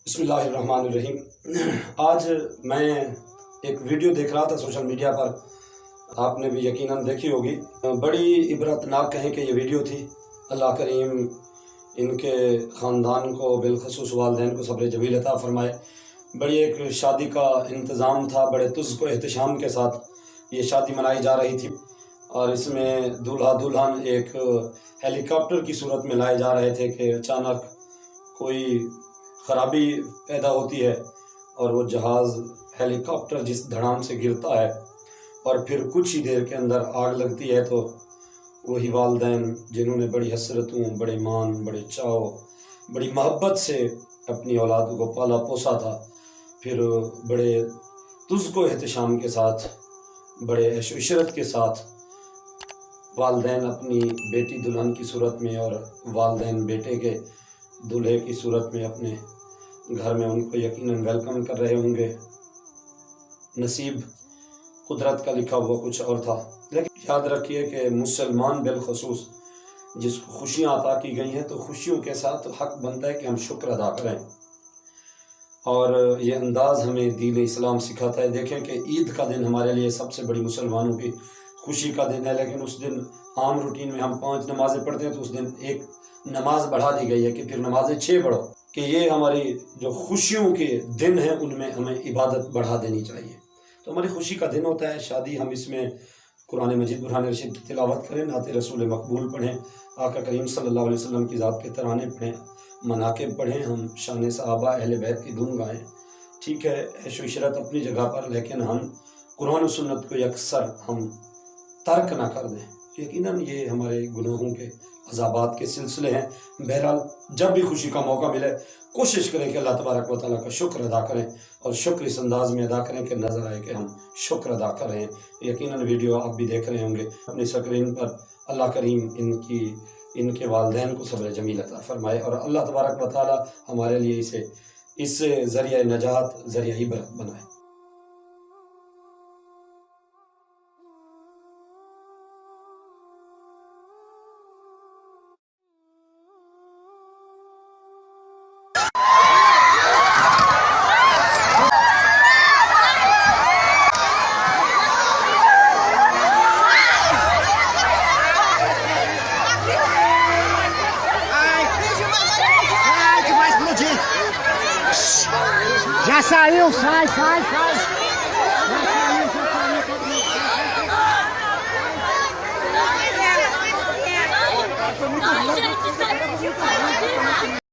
बिस्मिल्लाहिर्रहमानिर्रहीम। आज मैं एक वीडियो देख रहा था सोशल मीडिया पर, आपने भी यकीनन देखी होगी। बड़ी इबरतनाक कहें कि ये वीडियो थी। अल्लाह करीम इनके ख़ानदान को बिलखसूस वालिदैन को सब्र जमील अता फ़रमाए। बड़ी एक शादी का इंतज़ाम था, बड़े तुज़्क़ व एहतशाम के साथ ये शादी मनाई जा रही थी और इसमें दूल्हा दुल्हन एक हेलीकॉप्टर की सूरत में लाए जा रहे थे कि अचानक कोई ख़राबी पैदा होती है और वो जहाज़ हेलीकॉप्टर जिस धड़ाम से गिरता है और फिर कुछ ही देर के अंदर आग लगती है, तो वही वालिदैन जिन्होंने बड़ी हसरतों, बड़े मान, बड़े चाव, बड़ी मोहब्बत से अपनी औलाद को पाला पोसा था, फिर बड़े तुज़्क़ व एहतशाम के साथ, बड़े ऐश व इशरत के साथ वालिदैन अपनी बेटी दुल्हन की सूरत में और वालिदैन बेटे के दूल्हे की सूरत में अपने घर में उनको यकीनन वेलकम कर रहे होंगे। नसीब कुदरत का लिखा हुआ कुछ और था। लेकिन याद रखिए कि मुसलमान बिलखसूस जिसको खुशियाँ अता की गई हैं, तो खुशियों के साथ हक बनता है कि हम शुक्र अदा करें, और ये अंदाज़ हमें दीन इस्लाम सिखाता है। देखें कि ईद का दिन हमारे लिए सबसे बड़ी मुसलमानों की खुशी का दिन है, लेकिन उस दिन आम रूटीन में हम 5 नमाज़ें पढ़ते हैं, तो उस दिन एक नमाज बढ़ा दी गई है कि फिर नमाज़ें 6 पढ़ो, कि ये हमारी जो खुशियों के दिन हैं उनमें हमें इबादत बढ़ा देनी चाहिए। तो हमारी खुशी का दिन होता है शादी, हम इसमें कुरान मजीद बुरहान रशीद की तिलावत करें, नाते रसूल मकबूल पढ़ें, आका करीम सल्लल्लाहु अलैहि वसल्लम की ज़ात के तराने पढ़ें, मनाक़िब पढ़ें, हम शान सहाबा अहले बैत की धुन गाएँ। ठीक है, ऐश व इशरत अपनी जगह पर, लेकिन हम कुरान और सुन्नत को अक्सर हम तर्क ना कर दें। यकीनन ये हमारे गुनाहों के अज़ाबात के सिलसिले हैं। बहरहाल जब भी खुशी का मौका मिले कोशिश करें कि अल्लाह तबारक व तआला का शुक्र अदा करें, और शुक्र इस अंदाज़ में अदा करें कि नज़र आए कि हम शुक्र अदा कर रहे हैं। यकीनन वीडियो आप भी देख रहे होंगे अपनी स्क्रीन पर। अल्लाह करीम इनके वालिदैन को सब्र जमील अता फ़रमाए, और अल्लाह तबारक व तआला हमारे लिए इसे ज़रिया नजात, ज़रिया इबरत बनाए। Já saiu, sai, sai, sai. Já saiu.